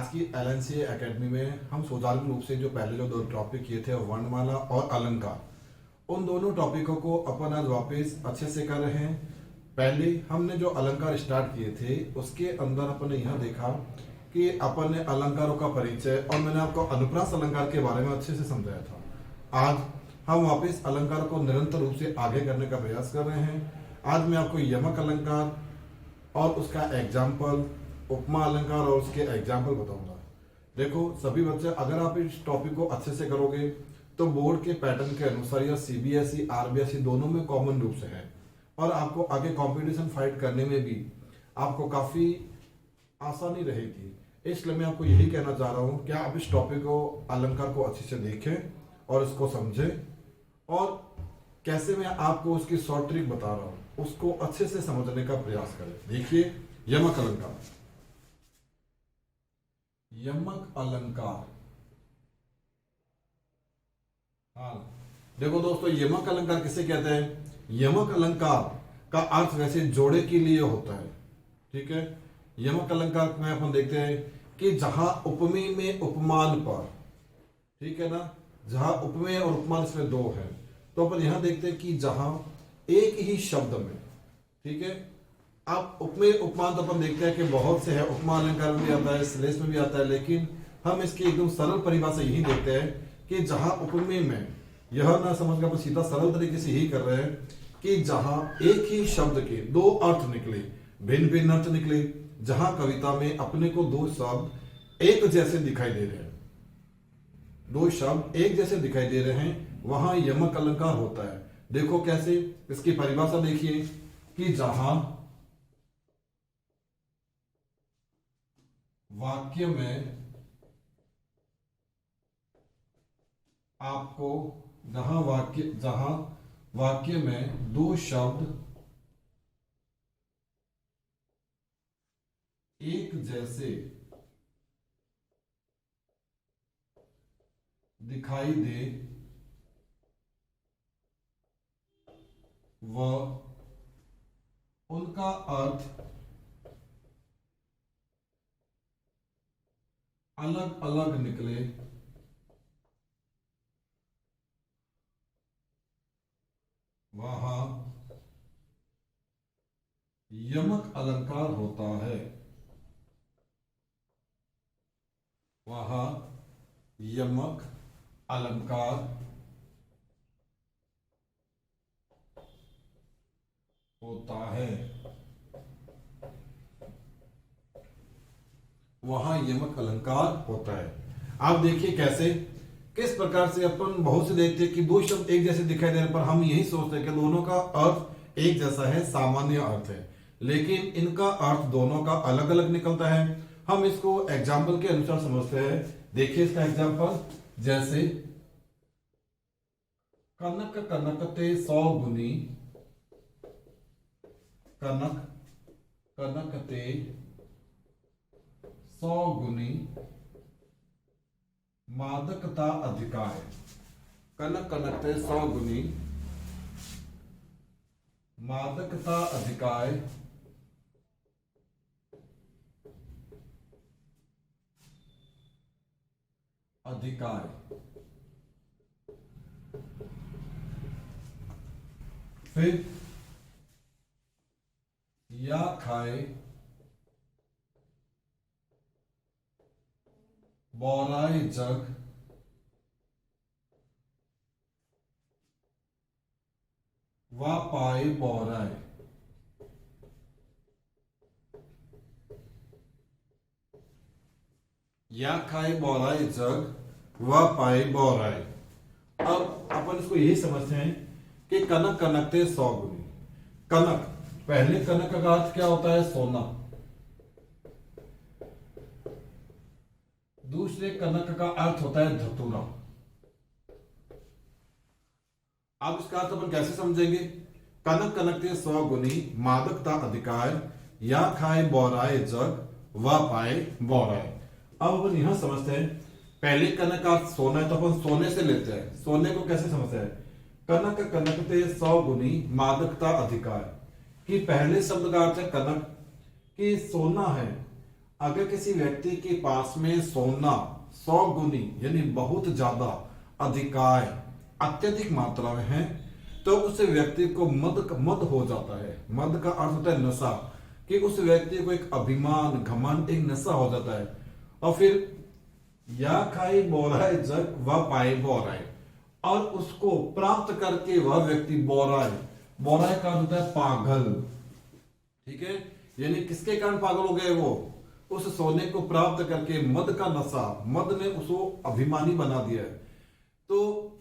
आज की LNC academy में हम सुचारू रूप से जो पहले जो दो टॉपिक किए थे वर्णमाला और अलंकार, उन दोनों टॉपिकों को अपन आज वापस अच्छे से कर रहे हैं। पहले हमने जो अलंकार स्टार्ट किए थे उसके अंदर अपन ने यह देखा कि अपन ने अलंकारों का परिचय और मैंने आपको अनुप्रास अलंकार के बारे में अच्छे से समझाया था। आज हम वापस अलंकार को निरंतर रूप से आगे करने का प्रयास कर रहे हैं। आज मैं आपको यमक अलंकार और उसका एग्जाम्पल, उपमा अलंकार और उसके एग्जाम्पल बताऊंगा। देखो सभी बच्चे, अगर आप इस टॉपिक को अच्छे से करोगे तो बोर्ड के पैटर्न के अनुसार या सीबीएसई आरबीएसई दोनों में कॉमन रूप से है और आपको आगे कंपटीशन फाइट करने में भी आपको काफी आसानी रहेगी। इसलिए मैं आपको यही कहना चाह रहा हूं कि आप इस टॉपिक को, अलंकार को अच्छे से देखें और इसको समझें, और कैसे मैं आपको उसकी शॉर्ट ट्रिक बता रहा हूं उसको अच्छे से समझने का प्रयास करें। देखिए यमक अलंकार। यमक अलंकार, हाँ देखो दोस्तों, यमक अलंकार किसे कहते हैं? यमक अलंकार का अर्थ वैसे जोड़े के लिए होता है, ठीक है। यमक अलंकार में अपन देखते हैं कि जहां उपमेय में उपमान पर, ठीक है ना, जहां उपमेय और उपमान इसमें दो है, तो अपन यहां देखते हैं कि जहां एक ही शब्द में, ठीक है। अब उपमेय उपमान तो अपन देखते हैं कि बहुत से है, उपमा अलंकार में भी आता है, श्लेष में भी आता है, लेकिन हम इसकी एकदम सरल परिभाषा यही देखते हैं कि जहां उपमेय में, यह ना समझ कर अपन सीधा सरल तरीके से यही कर रहे हैं कि जहां एक ही शब्द के दो अर्थ निकले, भिन्न भिन्न अर्थ निकले, जहां कविता में अपने को दो शब्द एक जैसे दिखाई दे रहे हैं, दो शब्द एक जैसे दिखाई दे रहे हैं, वहां यमक अलंकार होता है। देखो कैसे, इसकी परिभाषा देखिए कि जहां वाक्य में आपको, जहां वाक्य में दो शब्द एक जैसे दिखाई दे व उनका अर्थ अलग अलग निकले, वहां यमक अलंकार होता है। वहां यमक अलंकार होता है। वहां यमक अलंकार होता है। आप देखिए कैसे, किस प्रकार से अपन बहुत से देखते हैं कि दो शब्द एक जैसे दिखाई देने पर हम यही सोचते हैं कि दोनों का अर्थ एक जैसा है, सामान्य अर्थ है, लेकिन इनका अर्थ दोनों का अलग अलग निकलता है। हम इसको एग्जाम्पल के अनुसार समझते हैं। देखिए इसका एग्जाम्पल, जैसे कनक कनकते 100 गुनी, कनक कनकते 100 गुनी मादकता अधिकाय। कनक कनकते 100 गुनी मादकता अधिकाय अधिकाय। फिर या खाए बौराए जग, वा पाए बौराए। या खाए बौराए जग, वा पाए बौराए। अब अपन इसको यही समझते हैं कि कनक कनकते 100 गुनी। कनक, पहले कनक का अर्थ क्या होता है? सोना। दूसरे कनक का अर्थ होता है धतूरा। अब इसका अर्थ अपन कैसे समझेंगे? कनक कनकते 100 गुनी मादकता अधिकाय, या खाए बौराए जग, व पाए बौराए। अब अपन यहां समझते हैं, पहले कनक का अर्थ सोना है तो अपन सोने से लेते हैं। सोने को कैसे समझते हैं? कनक कनकते 100 गुनी मादकता अधिकाय, कि पहले शब्द का अर्थ है कनक, कि सोना है अगर किसी व्यक्ति के पास में सोना 100 गुनी यानी बहुत ज्यादा अधिकाय अत्यधिक मात्रा में है, तो उस व्यक्ति को मद हो जाता है। मद का अर्थ होता है नशा, कि उस व्यक्ति को एक अभिमान घमंड एक नशा हो जाता है। और फिर या खाई बोराए जग व पाए बोराए, और उसको प्राप्त करके वह व्यक्ति बोराए। बोराए का होता है पागल, ठीक है, यानी किसके कारण पागल हो गए वो, उस सोने को प्राप्त करके मद का नशा, मद ने उसको अभिमानी बना दिया है। तो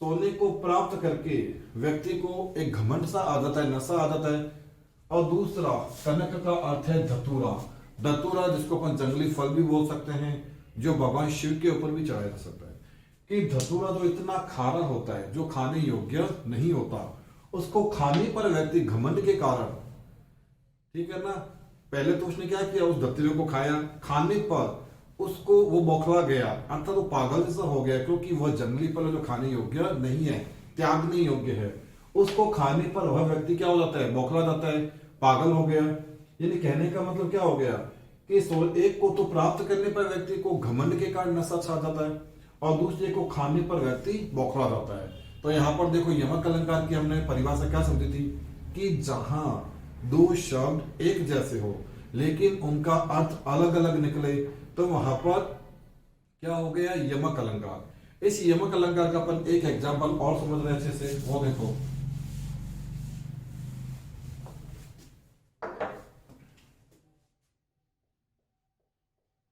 सोने को प्राप्त करके व्यक्ति को एक घमंड सा आ जाता है, नशा आ जाता है। और दूसरा कनक का अर्थ है धतूरा। धतूरा जिसको अपन जंगली फल भी बोल सकते हैं, जो भगवान शिव के ऊपर भी चढ़ाया जा सकता है। कि धतूरा जो इतना खारा होता है, जो खाने योग्य नहीं होता, उसको खाने पर व्यक्ति घमंड के कारण, ठीक है ना, पहले तो उसने क्या किया, उस धतूरे को खाया, खाने पर उसको वो बौखला गया, अर्थात वो पागल जैसा हो गया, क्योंकि वह जंगली फल जो खाने योग्य नहीं है, त्यागने योग्य है, उसको खाने पर वह व्यक्ति क्या हो जाता है, बौखला जाता है, पागल हो गया। यानी कहने का मतलब क्या हो गया कि एक को तो प्राप्त करने पर व्यक्ति को घमंड के कारण नशा छा जाता है, और दूसरे को खाने पर व्यक्ति बौखला जाता है। तो यहाँ पर देखो यमक अलंकार की हमने परिभाषा क्या समझी थी, कि जहां दो शब्द एक जैसे हो लेकिन उनका अर्थ अलग अलग निकले, तो वहां पर क्या हो गया, यमक अलंकार। इस यमक अलंकार का अपन एक एग्जांपल और समझ रहे अच्छे से, वो देखो,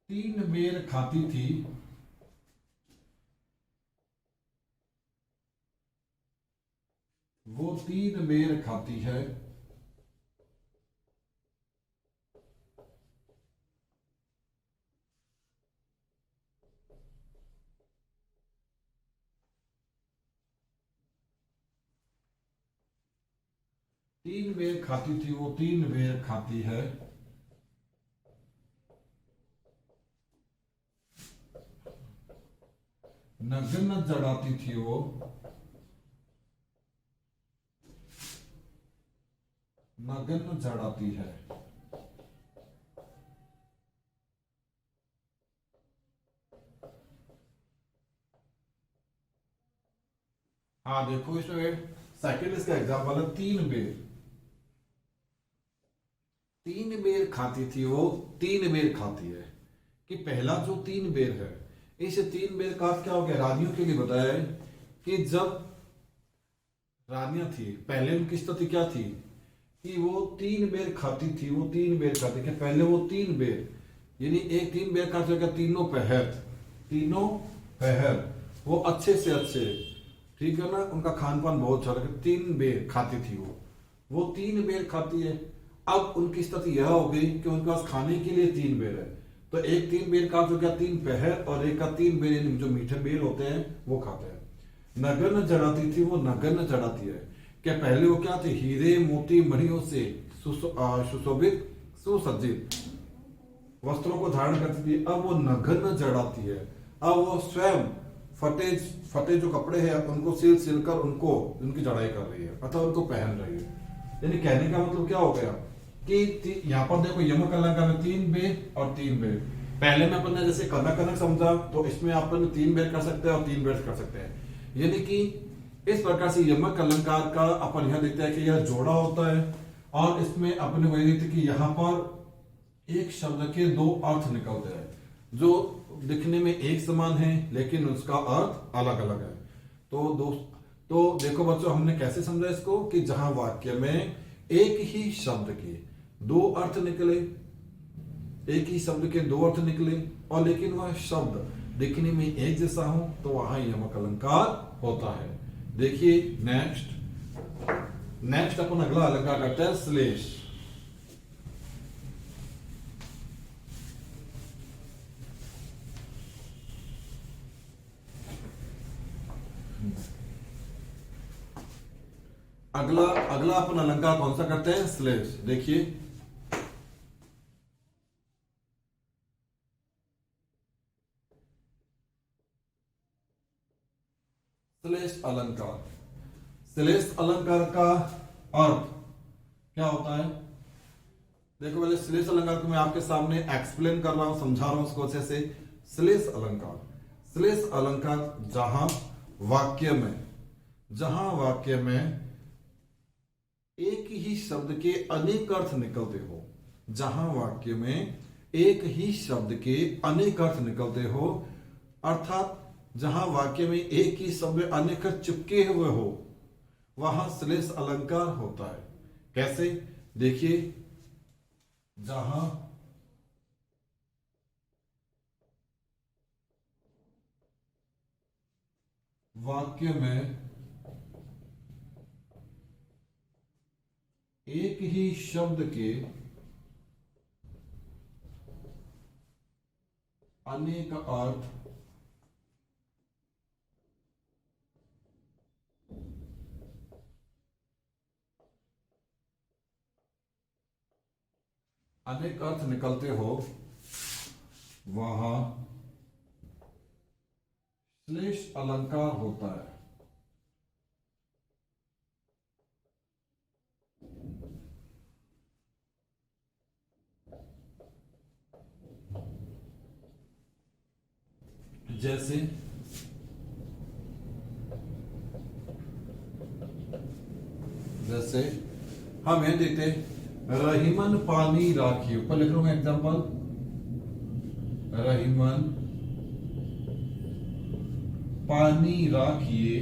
तीन बेर खाती थी वो तीन बेर खाती है, तीन बेर खाती थी वो तीन बेर खाती है, नग्न जड़ाती थी वो नग्न जड़ाती है। हाँ देखो इसमें सेकंड इसका एग्जांपल है, तीन बेर खाती थी वो तीन बेर खाती है। कि पहला जो तीन बेर है, इस तीन बेर का क्या हो गया, रानियों के लिए बताया है कि जब रानियां थी पहले उनकी स्थिति क्या थी, कि वो तीन बेर खाती थी, वो तीन बेर खाती थी। पहले वो तीन बेर यानी एक तीन बेर खाती होगा, तीनों पहर वो अच्छे से अच्छे, ठीक है ना, उनका खान पान बहुत अच्छा लगे, तीन बेर खाती थी वो तीन बेर खाती है। अब उनकी स्थिति यह हो गई कि उनके पास खाने के लिए तीन बेर है, तो एक तीन बेर का जो क्या तीन पहर, और एक का तीन बेर यानी जो मीठे बेर होते हैं वो खाते हैं। नगन जड़ाती थी वो नगन जड़ाती है। क्या पहले वो क्या थे, हीरे मोती मणियों से सुशोभित सुसज्जित वस्त्रों को धारण करती थी, अब वो नगन जड़ाती है। अब वो स्वयं फटे फटे जो कपड़े हैं उनको सिल कर उनको उनकी जड़ाई कर रही है, अथवा उनको पहन रही है। यानी कहने का मतलब क्या हो गया कि यहाँ पर देखो यमक अलंकार में तीन बेर और तीन बेर। पहले में अपन ने जैसे कनक कनक समझा, तो इसमें अपन तीन बेर कर सकते हैं और तीन बेर कर सकते हैं। यानी कि इस प्रकार से यमक अलंकार का अपन यह देखते हैं कि यह जोड़ा होता है, और इसमें अपने वही देखते कि यहाँ पर एक शब्द के दो अर्थ निकलते हैं, जो दिखने में एक समान है लेकिन उसका अर्थ अलग अलग है। तो देखो बच्चों, हमने कैसे समझा इसको, कि जहां वाक्य में एक ही शब्द के दो अर्थ निकले, एक ही शब्द के दो अर्थ निकले, और लेकिन वह शब्द दिखने में एक जैसा हो, तो वहां यमक अलंकार होता है। देखिए नेक्स्ट अपन अगला अलंकार करते हैं, श्लेष। अगला अपन अलंकार कौन सा करते हैं, श्लेष। देखिए श्लेष अलंकार का अर्थ क्या होता है, देखो पहले श्लेष अलंकार को मैं आपके सामने एक्सप्लेन कर रहा हूं, समझा रहा हूं उसको अच्छे से। श्लेष अलंकार, श्लेष अलंकार जहां वाक्य में एक ही शब्द के अनेक अर्थ निकलते हो, जहां वाक्य में एक ही शब्द के अनेक अर्थ निकलते हो, अर्थात जहां वाक्य में एक ही शब्द में अनेक अर्थ चिपके हुए हो, वहां श्लेष अलंकार होता है। कैसे? देखिए, जहां वाक्य में एक ही शब्द के अनेक अर्थ निकलते हो, वहां श्लेष अलंकार होता है। जैसे हम यह देते रहीमन पानी राखियो, ऊपर लिख रहा हूं एग्जाम्पल, रहीमन पानी राखिए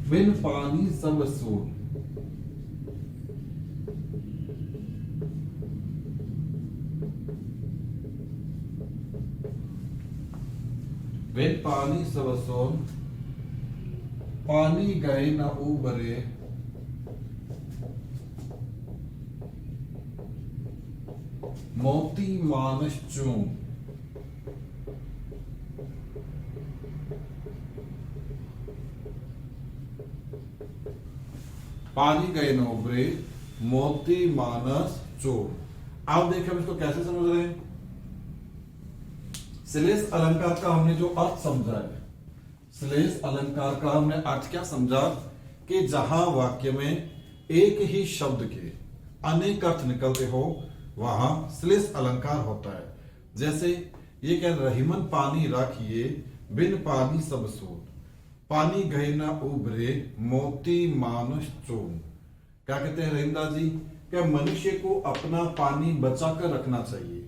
बिन पानी सब सून। बिन पानी सब सोन, पानी गए न उबरे, मोती मानस चूम। पानी गए न उबरे, मोती मानस चूम। आप देखिए हम इसको कैसे समझ रहे हैं। श्लेष अलंकार का हमने जो अर्थ समझा है, श्लेष अलंकार का हमने अर्थ क्या समझा कि जहां वाक्य में एक ही शब्द के अनेक अर्थ निकलते हो, वहां श्लेष अलंकार होता है। जैसे ये कह रहीमन पानी राखिए बिन पानी सब सून, पानी गए न उबरे, मोती मानुष चूम। क्या कहते हैं रहीमदास जी? क्या मनुष्य को अपना पानी बचा कर रखना चाहिए,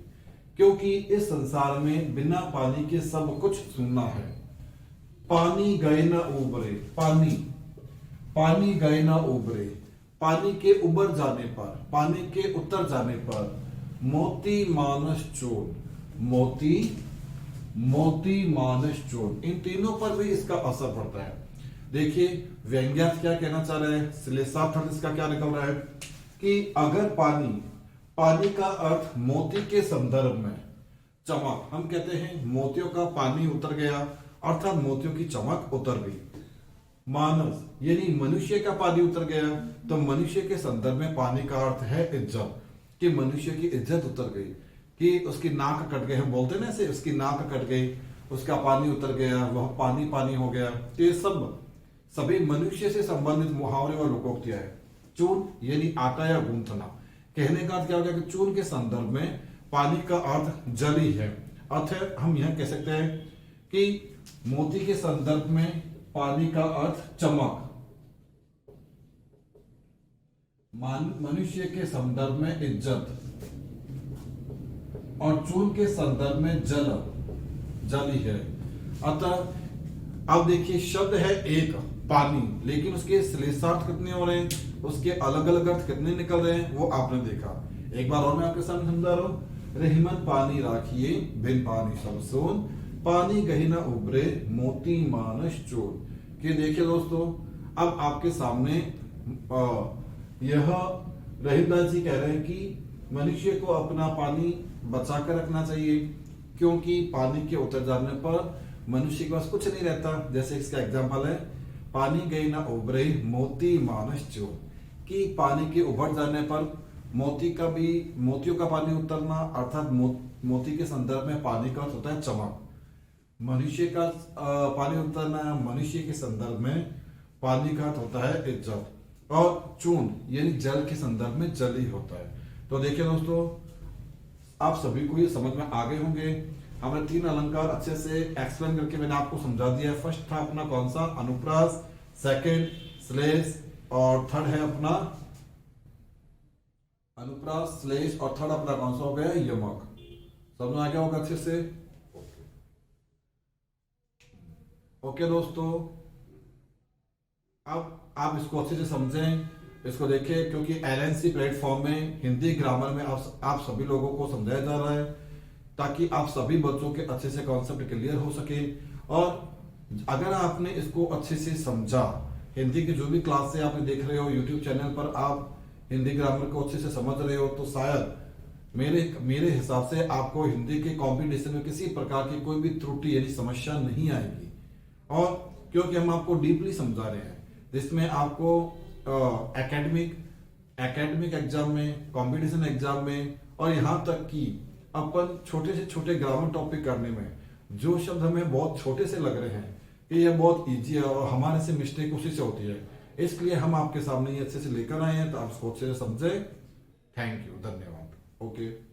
क्योंकि इस संसार में बिना पानी के सब कुछ सुनना है। पानी गए न उबरे, पानी गए न उबरे, पानी के उबर जाने पर, पानी के उतर जाने पर, मोती मानस चोर, मोती मानस चोर, इन तीनों पर भी इसका असर पड़ता है। देखिए व्यंग्यार्थ क्या कहना चाह रहे हैं, श्लेषार्थ इसका क्या निकल रहा है कि अगर पानी का अर्थ मोती के संदर्भ में चमक, हम कहते हैं मोतियों का पानी उतर गया अर्थात मोतियों की चमक उतर गई। मानस यानी मनुष्य का पानी उतर गया, तो मनुष्य के संदर्भ में पानी का अर्थ है इज्जत, कि मनुष्य की इज्जत उतर गई, कि उसकी नाक कट गई, हम बोलते ना से उसकी नाक कट गई, उसका पानी उतर गया, वह पानी हो गया। तो ये सभी मनुष्य से संबंधित मुहावरे और लोकोक्तियां है। चून यानी आटा या गूंथना, कहने का अर्थ क्या हो गया कि चून के संदर्भ में पानी का अर्थ जल ही है। अर्थ हम यह कह सकते हैं कि मोती के संदर्भ में पानी का अर्थ चमक, मनुष्य के संदर्भ में इज्जत, और चून के संदर्भ में जल ही है। अतः अब देखिए शब्द है एक पानी, लेकिन उसके श्लेषार्थ कितने हो रहे हैं, उसके अलग अलग अर्थ कितने निकल रहे हैं, वो आपने देखा। एक बार और मैं आपके सामने समझा रहा हूं। रहीमन पानी राखिए बिन पानी सब सोन, पानी गहिना उबरे, मोती मानस चोर। कि देखिए दोस्तों, अब आपके सामने यह रहीमदास जी कह रहे हैं कि मनुष्य को अपना पानी बचा कर रखना चाहिए, क्योंकि पानी के उतर जाने पर मनुष्य के पास कुछ नहीं रहता। जैसे इसका एग्जाम्पल है पानी गई ना उबरे, मोती मानस चोर, कि पानी के उभर जाने पर मोतियों का पानी उतरना, अर्थात मोती के संदर्भ में पानी का अर्थ होता है चमक। मनुष्य का पानी उतरना, मनुष्य के संदर्भ में पानी का अर्थ होता है इज्जत। और चूर्ण यानी जल के संदर्भ में जल ही होता है। तो देखिए दोस्तों, आप सभी को ये समझ में आ गए होंगे। हमने 3 अलंकार अच्छे से एक्सप्लेन करके मैंने आपको समझा दिया है। फर्स्ट था अपना कौन सा, अनुप्रास, सेकंड श्लेष, और थर्ड है अपना अनुप्रास, श्लेष, और थर्ड अपना कौन सा हो गया, यमक। समझ में आ गया होगा अच्छे से। ओके दोस्तों, अब आप इसको अच्छे से समझें, इसको देखें, क्योंकि एलएनसी प्लेटफॉर्म में हिंदी ग्रामर में आप सभी लोगों को समझाया जा रहा है, ताकि आप सभी बच्चों के अच्छे से कॉन्सेप्ट क्लियर हो सके। और अगर आपने इसको अच्छे से समझा, हिंदी की जो भी क्लास से आप देख रहे हो यूट्यूब चैनल पर, आप हिंदी ग्रामर को अच्छे से समझ रहे हो, तो शायद मेरे मेरे हिसाब से आपको हिंदी के कंपटीशन में किसी प्रकार की कोई भी त्रुटि यानी समस्या नहीं आएगी। और क्योंकि हम आपको डीपली समझा रहे हैं, जिसमें आपको एकेडमिक एकेडमिक एग्जाम में, कंपटीशन एग्जाम में, और यहाँ तक कि अपन छोटे से छोटे ग्रामर टॉपिक करने में जो शब्द हमें बहुत छोटे से लग रहे हैं कि ये बहुत इजी है और हमारे से मिस्टेक उसी से होती है, इसलिए हम आपके सामने ये अच्छे से लेकर आए हैं, तो आप इसको अच्छे से समझे। थैंक यू, धन्यवाद। ओके।